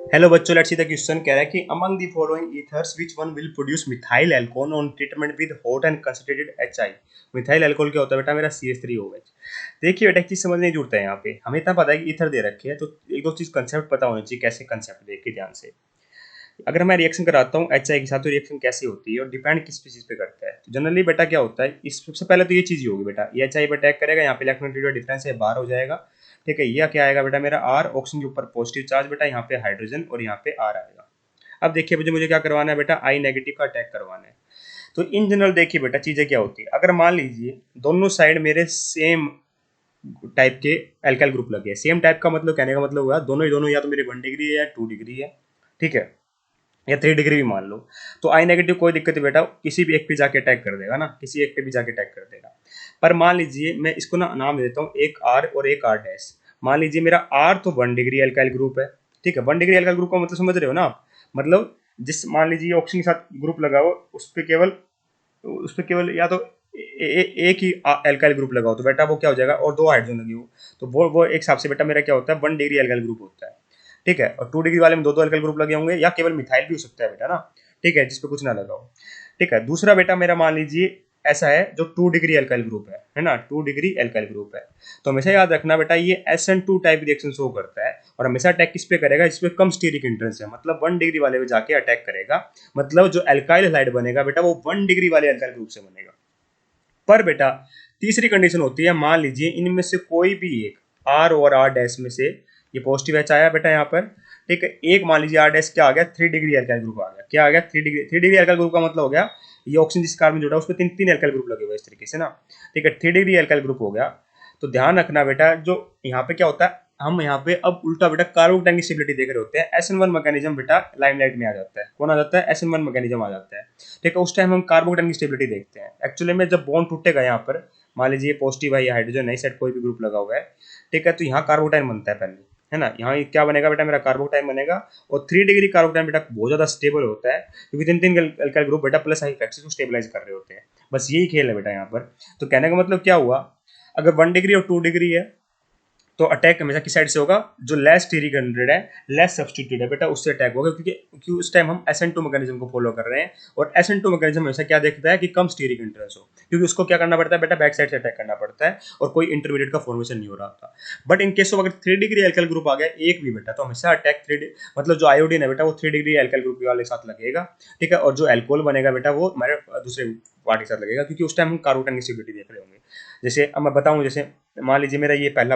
Hello बच्चों, let's see the question कह रहा है कि among the following ethers which one will produce methyl alcohol on treatment with hot and concentrated HI. Methyl alcohol क्या होता है बेटा? मेरा CH3OH। देखिए बेटा, एक चीज समझ नहीं जुड़ता है यहाँ पे। हमें इतना पता है कि ईथर दे रखे है, तो एक दो चीज कंसेप्ट पता होनी चाहिए। कैसे कंसेप्ट? देखिए ध्यान से। अगर मैं रिएक्शन कराता हूँ एचआई के साथ, तो रिएक्शन कैसी होती है और डिपेंड किस चीज पे करता है। तो जनरली बेटा क्या होता है, इस सबसे पहले तो ये चीज ही होगी बेटा, ये एचआई पर अटैक करेगा, यहाँ पे इलेक्ट्रॉन डिफरेंस है, बाहर हो जाएगा। ठीक है, ये क्या आएगा बेटा? मेरा आर, ऑक्सीजन के ऊपर पॉजिटिव चार्ज बेटा, यहाँ पे हाइड्रोजन और यहाँ पे आर आएगा। अब देखिए मुझे क्या करवाना है बेटा? आई नेगेटिव का अटैक करवाना है। तो इन जनरल देखिए बेटा चीजें क्या होती है। अगर मान लीजिए दोनों साइड मेरे सेम टाइप के एल्काइल ग्रुप लगे हैं। सेम टाइप का मतलब कहने का मतलब हुआ दोनों ही दोनों, या तो मेरे 1 डिग्री है या 2 डिग्री है, ठीक है, या 3 डिग्री भी मान लो। तो आई नेगेटिव कोई दिक्कत है बेटा, किसी भी एक पे जाके अटैक कर देगा ना, किसी एक पे भी जाके अटैक कर देगा। पर मान लीजिए मैं इसको ना नाम देता हूँ एक आर और एक आर डैश। मान लीजिए मेरा आर तो 1 डिग्री एल्काइल ग्रुप है, ठीक है। 1 डिग्री एल्काइल ग्रुप का मतलब समझ रहे हो ना आप? मतलब जिस मान लीजिए ऑक्सीजन के साथ ग्रुप लगा हो, उस पे केवल या तो एक ही एल्काइल ग्रुप लगा हो, तो बेटा वो क्या हो जाएगा, और दो हाइड्रोजन लगी हो, तो वो एक हिसाब से बेटा मेरा क्या होता है, 1 डिग्री एल्काइल ग्रुप होता है। ठीक है, और 2 डिग्री वाले में दो दो एल्काइल ग्रुप लगे होंगे, या केवल मिथाइल भी हो सकता है बेटा ना। ठीक है, जिसपे कुछ ना लगा हो। ठीक है, दूसरा बेटा मेरा मान लीजिए ऐसा है जो 2 डिग्री एल्काइल ग्रुप है ना, 2 डिग्री एल्काइल ग्रुप है। तो हमेशा याद रखना बेटा, ये SN2 टाइप रिएक्शन शो करता है, और हमेशा अटैक किस पे करेगा? जिसपे कम स्टीरिक इंट्रेंस है, मतलब 1 डिग्री वाले पे जाके अटैक करेगा। मतलब जो एल्काइल हैलाइड बनेगा बेटा, वो 1 डिग्री वाले एल्काइल ग्रुप से बनेगा। पर बेटा तीसरी कंडीशन होती है, मान लीजिए इनमें से कोई भी एक, आर और आर डैश में से, ये पॉजिटिव एच आया बेटा यहाँ पर, ठीक है। एक मान लीजिए आर डैश क्या आ गया, 3 डिग्री एल्काइल ग्रुप आ गया। क्या आ गया? 3 डिग्री एल्काइल ग्रुप का मतलब हो गया ये ऑक्सीजन जिस कार्बन जुड़ा है उस पर तीन तीन एल्काइल ग्रुप लगे हुए इस तरीके से ना। ठीक है, 3 डिग्री एल्काइल ग्रुप हो गया। तो ध्यान रखना बेटा, जो यहाँ पे क्या होता है, हम यहाँ पे अब उल्टा बेटा कार्बोकेटाइन की स्टेबिलिटी देख रहे होते हैं। SN1 मैकेनिज्म बेटा लाइमलाइट में आ जाता है। कौन आ जाता है? SN1 मैकेनिज्म आ जाता है। ठीक है, उस टाइम हम कार्बोकेटाइन की स्टेबिलिटी देखते हैं। एक्चुअली में जब बॉन्ड टूटेगा यहाँ पर, मान लीजिए पॉजिटिव है या हाइड्रोजन है, सेट कोई भी ग्रुप लगा हुआ है, ठीक है, तो यहाँ कार्बोटाइन बनता है पहले, है ना। यहाँ क्या बनेगा बेटा? मेरा कार्बोटाइन बनेगा। और 3 डिग्री कार्बोटाइन बेटा बहुत ज्यादा स्टेबल होता है, क्योंकि तीन तीन अल्काइल ग्रुप बेटा प्लस आई इफेक्ट को स्टेबलाइज कर रहे होते हैं। बस यही खेल है बेटा यहाँ पर। तो कहने का मतलब क्या हुआ, अगर 1 डिग्री और 2 डिग्री है, तो अटैक हमेशा किस साइड से होगा? जो लेस स्टीरिक हंड्रेड है, लेस सब्सटीट्यूट है बेटा, उससे अटैक होगा, क्योंकि उस टाइम हम SN2 मैकेनिज्म को फॉलो कर रहे हैं। और SN2 मैकेनिज्म हमेशा क्या देखता है कि कम स्टीरिक इंटरेंस हो, क्योंकि उसको क्या करना पड़ता है बेटा? बैक साइड से अटैक करना पड़ता है, और कोई इंटरमीडिएट का फॉर्मेशन नहीं हो रहा था। बट इन केस ऑफ अगर 3 डिग्री एल्काइल ग्रुप आ गया एक भी बेटा, तो हमेशा अटैक मतलब जो आयोडीन है बेटा, वो 3 डिग्री एल्काइल ग्रुप वाले के साथ लगेगा। ठीक है, और जो एल्कोहल बनेगा बेटा, वो हमारे दूसरे पार्ट के साथ लगेगा, क्योंकि उस टाइम हम कार्बोटाइन की स्टेबिलिटी देख रहे होंगे। जैसे अब मैं बताऊं, जैसे मान लीजिए मेरा ये पहला,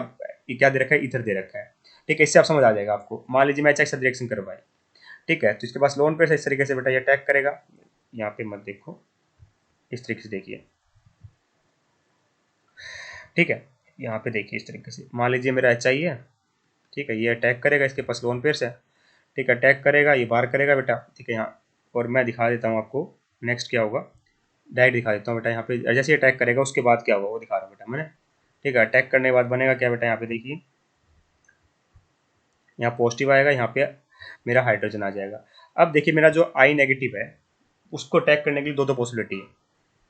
ये क्या दे रखा है? ईथर दे रखा है। ठीक है, इससे आप समझ आ जाएगा आपको। मान लीजिए मैं एच रिएक्शन करवाए, ठीक है, तो इसके पास लोन पे इस तरीके से बेटा ये अटैक करेगा। यहाँ पे मत देखो, इस तरीके से देखिए, ठीक है। यहाँ पे देखिए इस तरीके से, मान लीजिए मेरा एच है, ठीक है, ये अटैक करेगा, इसके पास लोन पेयर है, ठीक है, अटैक करेगा, ये बार करेगा बेटा, ठीक है यहाँ। और मैं दिखा देता हूँ आपको नेक्स्ट क्या होगा, डायरेक्ट दिखा देता हूँ बेटा। यहाँ पे जैसे अटैक करेगा उसके बाद क्या होगा वो दिखा रहा हूँ बेटा मैंने। ठीक है, अटैक करने के बाद बनेगा क्या बेटा? यहाँ पे देखिए, यहाँ पॉजिटिव आएगा, यहाँ पे मेरा हाइड्रोजन आ जाएगा। अब देखिए मेरा जो आई नेगेटिव है, उसको अटैक करने के लिए दो दो पॉसिबिलिटी है,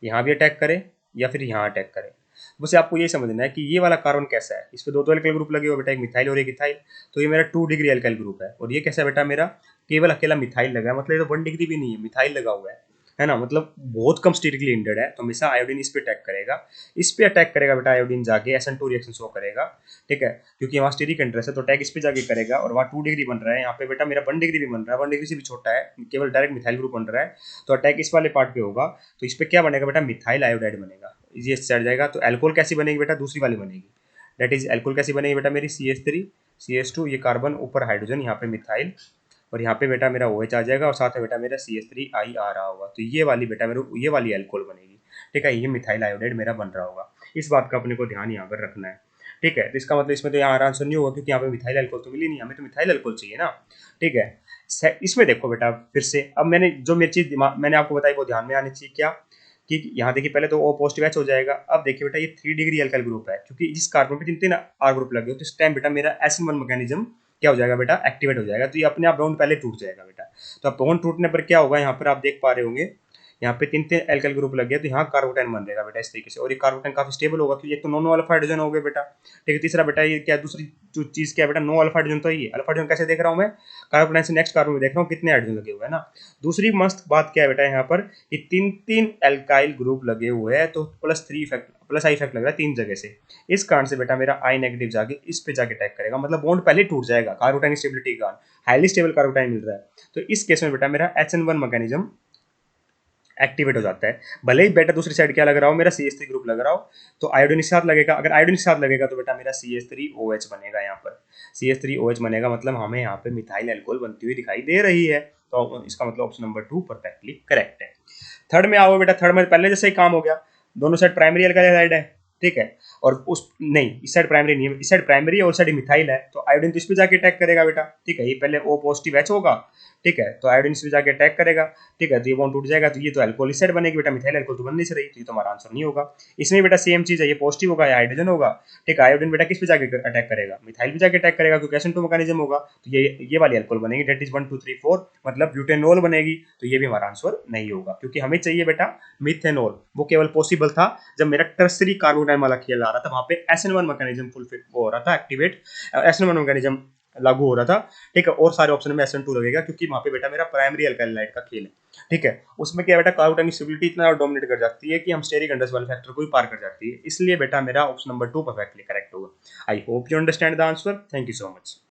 यहाँ भी अटैक करे या फिर यहाँ अटैक करे। बस आपको ये समझना है कि ये वाला कार्बन कैसा है। इस पे दो दो एल्काइल ग्रुप लगे हुए बेटा, एक मिथाइल और एक इथाइल। तो ये मेरा 2 डिग्री एल्काइल ग्रुप है, और ये कैसा है बेटा? मेरा केवल अकेला मिथाइल लगा है, मतलब ये तो 1 डिग्री भी नहीं है, मिथाइल लगा हुआ है ना, मतलब बहुत कम स्टीरिकली इंडेड है। तो हमेशा आयोडीन इस पे अटैक करेगा, इस पे अटैक करेगा बेटा, आयोडीन जाके SN2 रिएक्शन शो करेगा। ठीक है, क्योंकि वहाँ स्टीरिक इंटरेस्ट है, तो अटैक इस पे जाके करेगा, और वहाँ 2 डिग्री बन रहा है, यहाँ पे बेटा मेरा 1 डिग्री भी बन रहा है, 1 डिग्री से भी छोटा है, केवल डायरेक्ट मिथाइल ग्रुप बन रहा है। तो अटैक इस वाले पार्ट पे होगा, तो इस पे क्या बनेगा बेटा? मिथाइल आयोडाइड बनेगा, ये चढ़ जाएगा। तो एल्कोहल कैसी बनेगी बेटा? दूसरी वाली बनेगी, दैट इज एल्कोहल कैसी बनेगी बेटा? मेरी CH3 CH2, ये कार्बन ऊपर हाइड्रोजन, यहाँ पे मिथाइल, और यहाँ पे बेटा मेरा OH आ जाएगा, और साथ में बेटा मेरा CH3I आ रहा होगा। तो ये वाली बेटा मेरे ये वाली एल्कोहल बनेगी। ठीक है, ये मिथाइल आयोडाइड मेरा बन रहा होगा। इस बात का अपने को ध्यान यहाँ पर रखना है। ठीक है, तो इसका मतलब इसमें तो यहाँ आंसर नहीं होगा, क्योंकि यहाँ पे मिथाइल अल्कोहल तो मिली नहीं, हमें तो मिथाइल अल्कोहल चाहिए ना। ठीक है, इसमें देखो बेटा फिर से, अब मैंने जो मेरी चीज मैंने आपको बताई वो ध्यान में आनी चाहिए। क्या कि यहाँ देखिए पहले तो O पॉजिटिव H हो जाएगा। अब देखिए बेटा ये 3 डिग्री एल्काइल ग्रुप है, क्योंकि जिस कार्बन पे तीन तीन आर ग्रुप लगे हो, तो इस टाइम बेटा मेरा SN1 मैकेनिज्म क्या हो जाएगा बेटा? एक्टिवेट हो जाएगा। तो ये अपने आप बॉन्ड पहले टूट जाएगा बेटा। तो अब बॉन्ड टूटने पर क्या होगा, यहाँ पर आप देख पा रहे होंगे यहाँ पे 3-3 एल्काइल ग्रुप लग गया, तो यहाँ कार्बोटाइन बन जाएगा बेटा इस तरीके से, और ये कार्बोटाइन काफी स्टेबल होगा क्योंकि एक तो नो अल्फा हाइड्रोजन हो गए बेटा। ठीक है, तीसरा बेटा ये क्या, दूसरी जो चीज क्या है बेटा, नो अल्फा हाइड्रोजन। तो ये अल्फा हाइड्रोजन कैसे देख रहा हूँ मैं, कार्बोटाइन से नेक्स्ट कार्बन में देख रहा हूँ कितने हाइड्रोजन लगे हुए हैं ना। दूसरी मस्त बात क्या है बेटा, यहाँ पर ये 3-3 एल्काइल ग्रुप लगे हुए हैं, तो +3 इफेक्ट, +I इफेक्ट लग रहा है 3 जगह से। इस कारण से बेटा मेरा I नेगेटिव जाके इस पे जाके अटैक करेगा, मतलब बॉन्ड पहले टूट जाएगा कार्बोटाइन स्टेबिलिटी का, हाईली स्टेबल कार्बोटाइन मिल रहा है। तो इस केस में बेटा मेरा HN1 मैकेनिज्म एक्टिवेट हो जाता है। भले ही बेटा दूसरी साइड क्या लग रहा हो, मेरा CH3 ग्रुप लग रहा हो, तो आयोडीन के साथ लगेगा, अगर आयोडीन के साथ लगेगा तो बेटा मेरा CH3OH बनेगा। यहाँ पर CH3OH बनेगा, मतलब हमें यहाँ पे मिथाइल अल्कोहल बनती हुई दिखाई दे रही है, तो इसका मतलब ऑप्शन नंबर 2 परफेक्टली करेक्ट है। थर्ड में आओ बेटा, थर्ड में पहले जैसे ही काम हो गया, दोनों साइड प्राइमरी अल्काइल साइड है, ठीक है, और उस नहीं, इस साइड प्राइमरी नहीं है, इस साइड प्राइमरी है और साइड मिथाइल है, तो आयोडीन तो इस पे जाके अटैक करेगा बेटा। ठीक है, ये पहले O पॉजिटिव H होगा, ठीक है, तो आयोडीन इस पे जाके अटैक करेगा। ठीक है, तो ये बॉन्ड टूट जाएगा, तो ये तो अल्कोहल इस साइड बनेगी बेटा, मिथाइल अल्कोहल तो बन नहीं रही, तो ये तो हमारा आंसर नहीं होगा। इसमें बेटा सेम चीज है, ये पॉजिटिव होगा या हाइड्रोजन होगा। ठीक है, आयोडीन बेटा किस पे जाके अटैक करेगा, मिथाइल पे जाके अटैक करेगा, क्योंकि SN2 मैकेनिज्म होगा, तो ये वाली अल्कोहल बनेगी, डेट इज 1 2 3 4, मतलब ब्यूटेनॉल बनेगी, तो ये भी हमारा आंसर नहीं होगा, क्योंकि हमें चाहिए बेटा मिथेनॉल। वो केवल पॉसिबल था जब मेरा टर्सरी कार्बोटाइन वाला खेल आ रहा था, वहां पे SN1 मैकेनिज्म फुलफिल हो रहा था, एक्टिवेट SN1 मैकेनिज्म लागू हो रहा था। ठीक है, और सारे ऑप्शन में SN2 लगेगा, क्योंकि वहां पे बेटा मेरा प्राइमरी अल्काइलाइड का खेल है। ठीक है, उसमें क्या बेटा, कार्बोटाइन की स्टेबिलिटी इतना डोमिनेट कर जाती है कि हम स्टेरिक अंडरस वाले फैक्टर को भी पार कर जाती है, इसलिए बेटा मेरा ऑप्शन नंबर 2 परफेक्टली करेक्ट होगा। I hope you understand the answer. Thank you so much.